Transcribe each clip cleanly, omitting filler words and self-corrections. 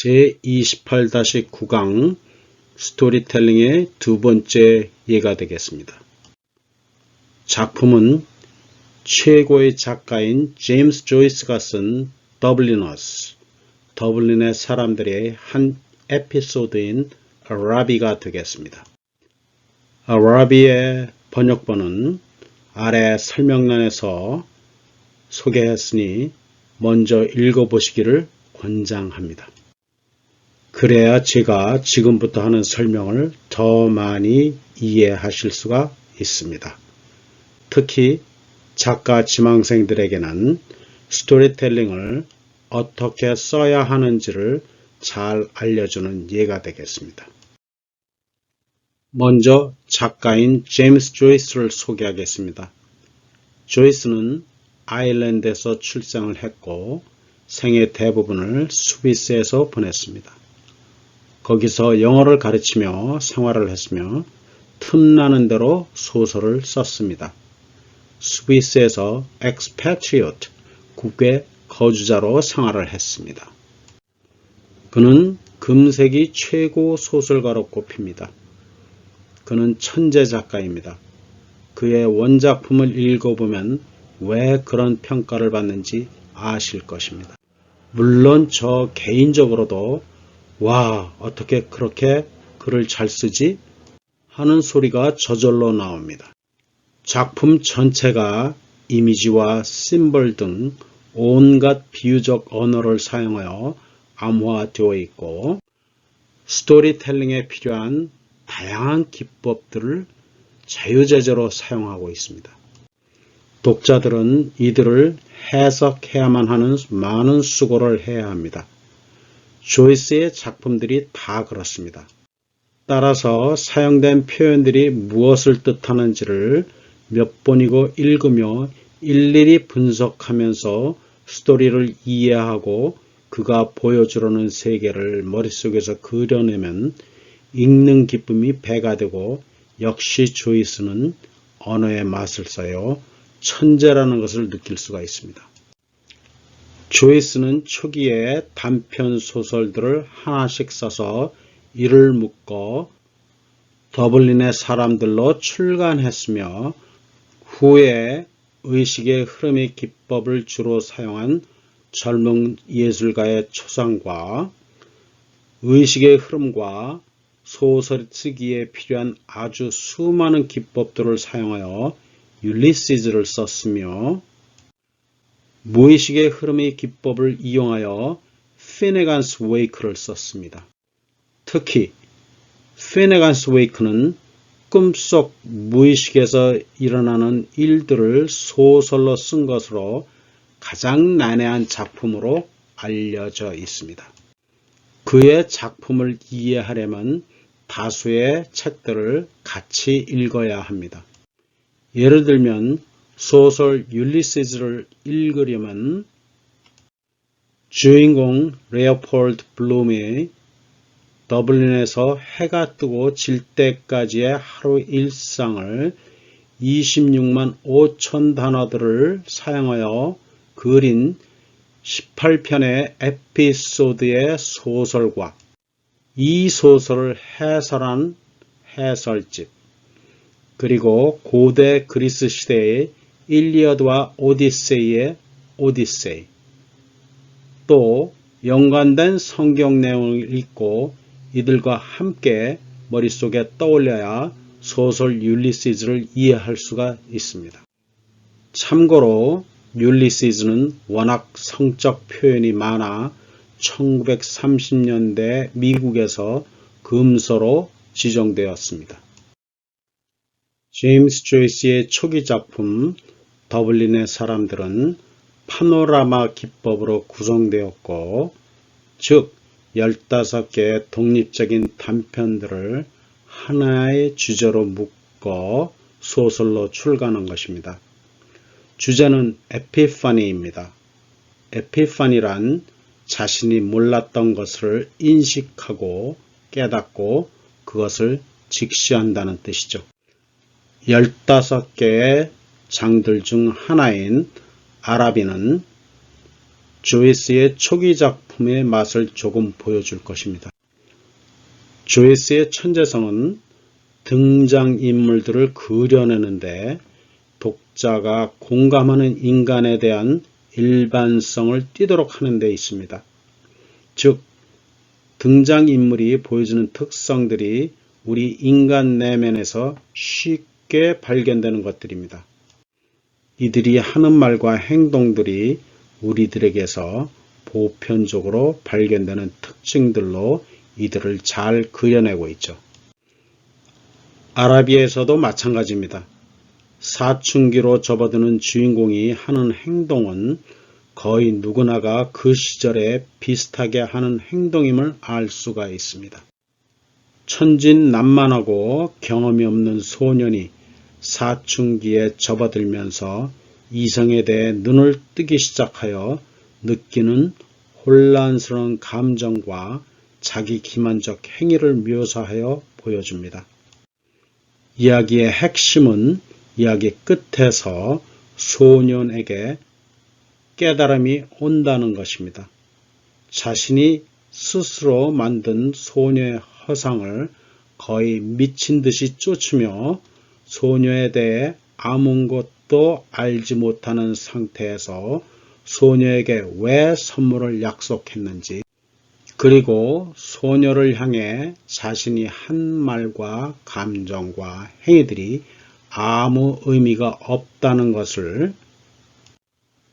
제28-9강 스토리텔링의 두 번째 예가 되겠습니다. 작품은 최고의 작가인 제임스 조이스가 쓴 더블리너스, 더블린의 사람들의 한 에피소드인 아라비가 되겠습니다. 아라비의 번역본은 아래 설명란에서 소개했으니 먼저 읽어보시기를 권장합니다. 그래야 제가 지금부터 하는 설명을 더 많이 이해하실 수가 있습니다. 특히 작가 지망생들에게는 스토리텔링을 어떻게 써야 하는지를 잘 알려주는 예가 되겠습니다. 먼저 작가인 제임스 조이스를 소개하겠습니다. 조이스는 아일랜드에서 출생을 했고 생애 대부분을 스위스에서 보냈습니다. 거기서 영어를 가르치며 생활을 했으며 틈나는 대로 소설을 썼습니다. 스위스에서 expatriate, 국외 거주자로 생활을 했습니다. 그는 금세기 최고 소설가로 꼽힙니다. 그는 천재 작가입니다. 그의 원작품을 읽어보면 왜 그런 평가를 받는지 아실 것입니다. 물론 저 개인적으로도 와, 어떻게 그렇게 글을 잘 쓰지? 하는 소리가 저절로 나옵니다. 작품 전체가 이미지와 심벌 등 온갖 비유적 언어를 사용하여 암호화되어 있고 스토리텔링에 필요한 다양한 기법들을 자유자재로 사용하고 있습니다. 독자들은 이들을 해석해야만 하는 많은 수고를 해야 합니다. 조이스의 작품들이 다 그렇습니다. 따라서 사용된 표현들이 무엇을 뜻하는지를 몇 번이고 읽으며 일일이 분석하면서 스토리를 이해하고 그가 보여주려는 세계를 머릿속에서 그려내면 읽는 기쁨이 배가 되고 역시 조이스는 언어의 맛을 써요. 천재라는 것을 느낄 수가 있습니다. 조이스는 초기에 단편 소설들을 하나씩 써서 이를 묶어 더블린의 사람들로 출간했으며 후에 의식의 흐름의 기법을 주로 사용한 젊은 예술가의 초상과 의식의 흐름과 소설 쓰기에 필요한 아주 수많은 기법들을 사용하여 율리시즈를 썼으며 무의식의 흐름의 기법을 이용하여 피네간스 웨이크를 썼습니다. 특히 피네간스 웨이크는 꿈속 무의식에서 일어나는 일들을 소설로 쓴 것으로 가장 난해한 작품으로 알려져 있습니다. 그의 작품을 이해하려면 다수의 책들을 같이 읽어야 합니다. 예를 들면 소설 율리시즈를 읽으려면 주인공 레오폴드 블룸의 더블린에서 해가 뜨고 질 때까지의 하루 일상을 26만 5천 단어들을 사용하여 그린 18편의 에피소드의 소설과 이 소설을 해설한 해설집, 그리고 고대 그리스 시대의 일리어드와 오디세이의 오디세이, 또 연관된 성경 내용을 읽고 이들과 함께 머릿속에 떠올려야 소설 율리시즈를 이해할 수가 있습니다. 참고로 율리시즈는 워낙 성적 표현이 많아 1930년대 미국에서 금서로 지정되었습니다. 제임스 조이스의 초기 작품 더블린의 사람들은 파노라마 기법으로 구성되었고, 즉 15개의 독립적인 단편들을 하나의 주제로 묶어 소설로 출간한 것입니다. 주제는 에피파니입니다. 에피파니란 자신이 몰랐던 것을 인식하고 깨닫고 그것을 직시한다는 뜻이죠. 15개의 장들 중 하나인 아라비는 조이스의 초기 작품의 맛을 조금 보여줄 것입니다. 조이스의 천재성은 등장인물들을 그려내는데 독자가 공감하는 인간에 대한 일반성을 띠도록 하는 데 있습니다. 즉, 등장인물이 보여주는 특성들이 우리 인간 내면에서 쉽게 발견되는 것들입니다. 이들이 하는 말과 행동들이 우리들에게서 보편적으로 발견되는 특징들로 이들을 잘 그려내고 있죠. 아라비에서도 마찬가지입니다. 사춘기로 접어드는 주인공이 하는 행동은 거의 누구나가 그 시절에 비슷하게 하는 행동임을 알 수가 있습니다. 천진난만하고 경험이 없는 소년이 사춘기에 접어들면서 이성에 대해 눈을 뜨기 시작하여 느끼는 혼란스러운 감정과 자기 기만적 행위를 묘사하여 보여줍니다. 이야기의 핵심은 이야기 끝에서 소년에게 깨달음이 온다는 것입니다. 자신이 스스로 만든 소녀의 허상을 거의 미친 듯이 쫓으며 소녀에 대해 아무것도 알지 못하는 상태에서 소녀에게 왜 선물을 약속했는지, 그리고 소녀를 향해 자신이 한 말과 감정과 행위들이 아무 의미가 없다는 것을,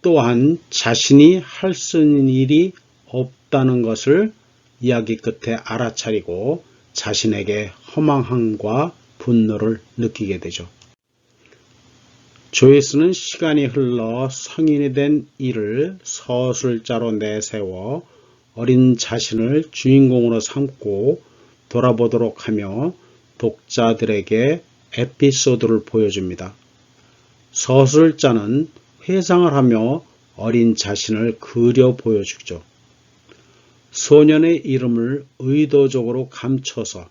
또한 자신이 할 수 있는 일이 없다는 것을 이야기 끝에 알아차리고 자신에게 허망함과 분노를 느끼게 되죠. 조이스는 시간이 흘러 성인이 된 이를 서술자로 내세워 어린 자신을 주인공으로 삼고 돌아보도록 하며 독자들에게 에피소드를 보여줍니다. 서술자는 회상을 하며 어린 자신을 그려 보여주죠. 소년의 이름을 의도적으로 감춰서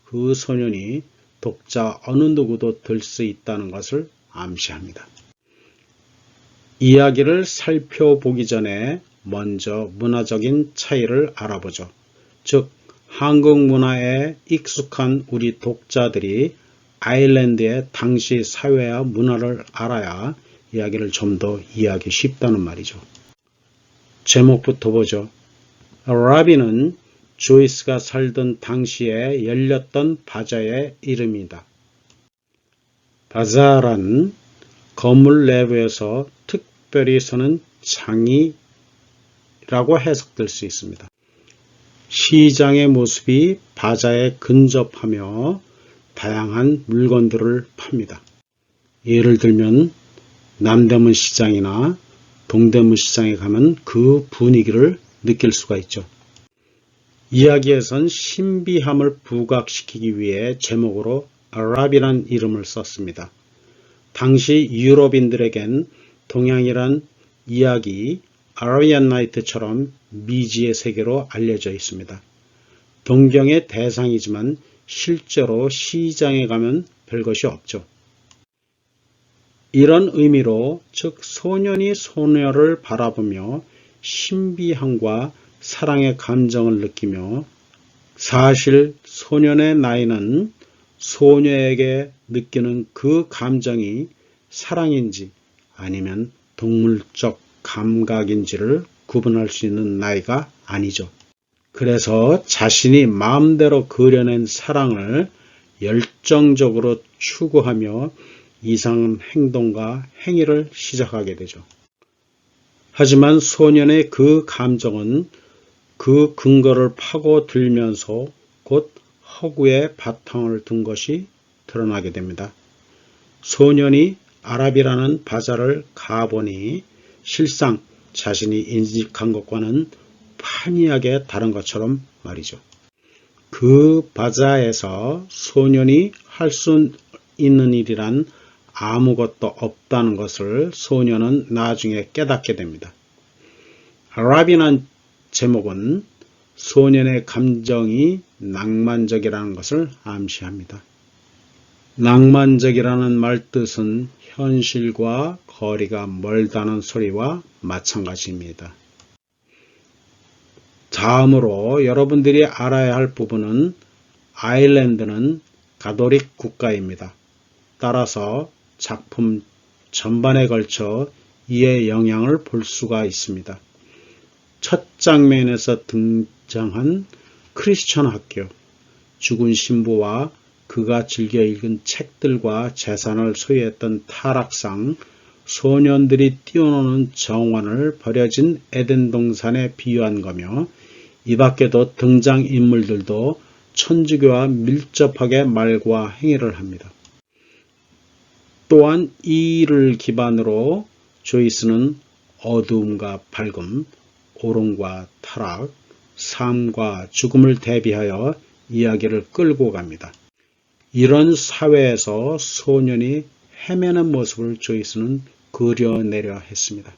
그 소년이 독자 어느 누구도 들 수 있다는 것을 암시합니다. 이야기를 살펴보기 전에 먼저 문화적인 차이를 알아보죠. 즉, 한국 문화에 익숙한 우리 독자들이 아일랜드의 당시 사회와 문화를 알아야 이야기를 좀 더 이해하기 쉽다는 말이죠. 제목부터 보죠. 라비는 조이스가 살던 당시에 열렸던 바자의 이름이다. 바자란 건물 내부에서 특별히 서는 장이라고 해석될 수 있습니다. 시장의 모습이 바자에 근접하며 다양한 물건들을 팝니다. 예를 들면 남대문 시장이나 동대문 시장에 가면 그 분위기를 느낄 수가 있죠. 이야기에선 신비함을 부각시키기 위해 제목으로 아랍이란 이름을 썼습니다. 당시 유럽인들에겐 동양이란 이야기 아라비안 나이트처럼 미지의 세계로 알려져 있습니다. 동경의 대상이지만 실제로 시장에 가면 별것이 없죠. 이런 의미로, 즉 소년이 소녀를 바라보며 신비함과 사랑의 감정을 느끼며, 사실 소년의 나이는 소녀에게 느끼는 그 감정이 사랑인지 아니면 동물적 감각인지를 구분할 수 있는 나이가 아니죠. 그래서 자신이 마음대로 그려낸 사랑을 열정적으로 추구하며 이상한 행동과 행위를 시작하게 되죠. 하지만 소년의 그 감정은 그 근거를 파고들면서 곧 허구의 바탕을 둔 것이 드러나게 됩니다. 소년이 아랍이라는 바자를 가보니 실상 자신이 인식한 것과는 판이하게 다른 것처럼 말이죠. 그 바자에서 소년이 할 수 있는 일이란 아무것도 없다는 것을 소년은 나중에 깨닫게 됩니다. 아랍이라는 제목은 소년의 감정이 낭만적이라는 것을 암시합니다. 낭만적이라는 말 뜻은 현실과 거리가 멀다는 소리와 마찬가지입니다. 다음으로 여러분들이 알아야 할 부분은 아일랜드는 가톨릭 국가입니다. 따라서 작품 전반에 걸쳐 이의 영향을 볼 수가 있습니다. 첫 장면에서 등장한 크리스천 학교, 죽은 신부와 그가 즐겨 읽은 책들과 재산을 소유했던 타락상, 소년들이 뛰어노는 정원을 버려진 에덴 동산에 비유한 거며, 이 밖에도 등장인물들도 천주교와 밀접하게 말과 행위를 합니다. 또한 이 일을 기반으로 조이스는 어두움과 밝음, 오름과 타락, 삶과 죽음을 대비하여 이야기를 끌고 갑니다. 이런 사회에서 소년이 헤매는 모습을 조이스는 그려내려 했습니다.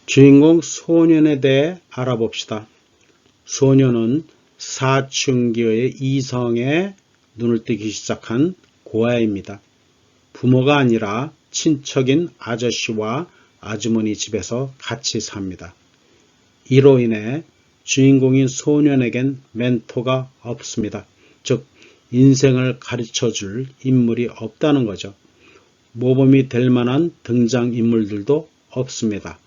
주인공 소년에 대해 알아봅시다. 소년은 사춘기의 이성에 눈을 뜨기 시작한 고아입니다. 부모가 아니라 친척인 아저씨와 아주머니 집에서 같이 삽니다. 이로 인해 주인공인 소년에겐 멘토가 없습니다. 즉 인생을 가르쳐줄 인물이 없다는 거죠. 모범이 될 만한 등장인물들도 없습니다.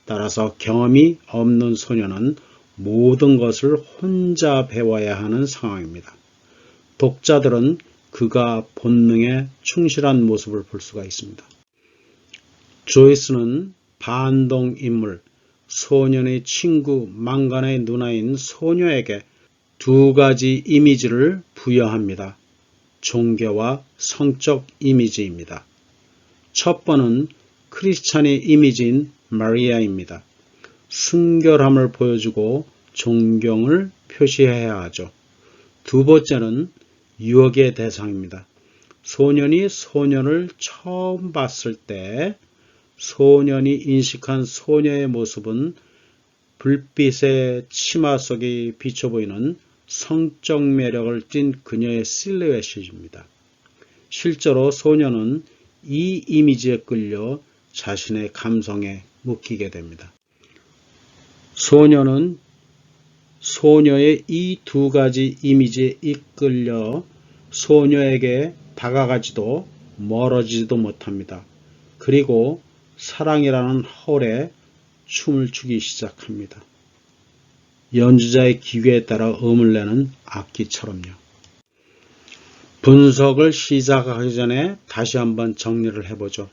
따라서 경험이 없는 소년은 모든 것을 혼자 배워야 하는 상황입니다. 독자들은 그가 본능에 충실한 모습을 볼 수가 있습니다. 조이스는 반동인물, 소년의 친구 망간의 누나인 소녀에게 두 가지 이미지를 부여합니다. 종교와 성적 이미지입니다. 첫 번은 크리스찬의 이미지인 마리아입니다. 순결함을 보여주고 존경을 표시해야 하죠. 두 번째는 유혹의 대상입니다. 소년이 소년을 처음 봤을 때 소년이 인식한 소녀의 모습은 불빛의 치마 속에 비쳐 보이는 성적 매력을 띤 그녀의 실루엣입니다. 실제로 소년은 이 이미지에 끌려 자신의 감성에 묶이게 됩니다. 소년은 소녀의 이 두 가지 이미지에 이끌려 소녀에게 다가가지도 멀어지지도 못합니다. 그리고 사랑이라는 홀에 춤을 추기 시작합니다. 연주자의 기교에 따라 음을 내는 악기처럼요. 분석을 시작하기 전에 다시 한번 정리를 해보죠.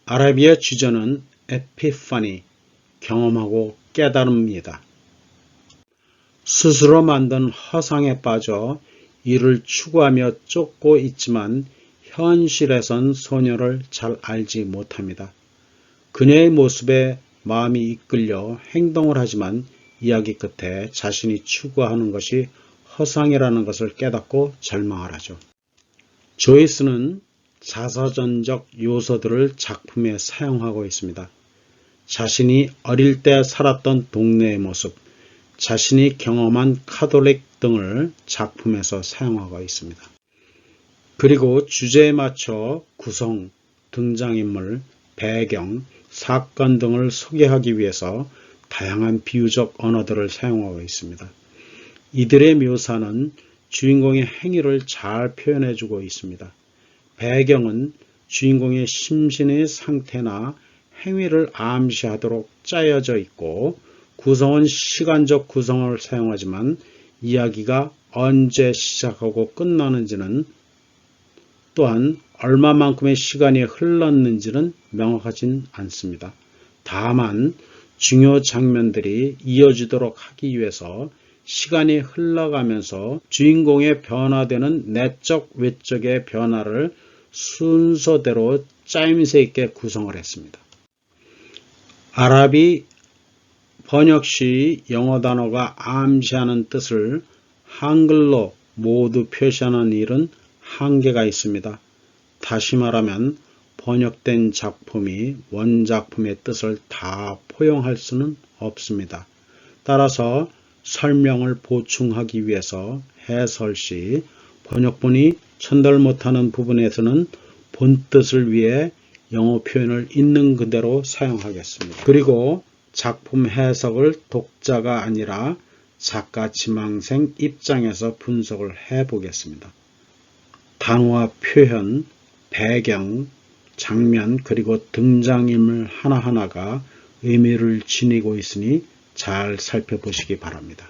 아라비아 주제는 에피파니, 경험하고 깨달음입니다. 스스로 만든 허상에 빠져 이를 추구하며 쫓고 있지만 현실에선 소녀를 잘 알지 못합니다. 그녀의 모습에 마음이 이끌려 행동을 하지만 이야기 끝에 자신이 추구하는 것이 허상이라는 것을 깨닫고 절망을 하죠. 조이스는 자서전적 요소들을 작품에 사용하고 있습니다. 자신이 어릴 때 살았던 동네의 모습, 자신이 경험한 카톨릭 등을 작품에서 사용하고 있습니다. 그리고 주제에 맞춰 구성, 등장인물, 배경, 사건 등을 소개하기 위해서 다양한 비유적 언어들을 사용하고 있습니다. 이들의 묘사는 주인공의 행위를 잘 표현해주고 있습니다. 배경은 주인공의 심신의 상태나 행위를 암시하도록 짜여져 있고, 구성은 시간적 구성을 사용하지만 이야기가 언제 시작하고 끝나는지는 또한 얼마만큼의 시간이 흘렀는지는 명확하진 않습니다. 다만 중요 장면들이 이어지도록 하기 위해서 시간이 흘러가면서 주인공의 변화되는 내적 외적의 변화를 순서대로 짜임새 있게 구성을 했습니다. 아랍이 번역 시 영어 단어가 암시하는 뜻을 한글로 모두 표시하는 일은 한계가 있습니다. 다시 말하면 번역된 작품이 원작품의 뜻을 다 포용할 수는 없습니다. 따라서 설명을 보충하기 위해서 해설 시 번역본이 전달 못하는 부분에서는 본뜻을 위해 영어 표현을 있는 그대로 사용하겠습니다. 그리고 작품 해석을 독자가 아니라 작가 지망생 입장에서 분석을 해 보겠습니다. 단어와 표현, 배경, 장면 그리고 등장인물 하나하나가 의미를 지니고 있으니 잘 살펴보시기 바랍니다.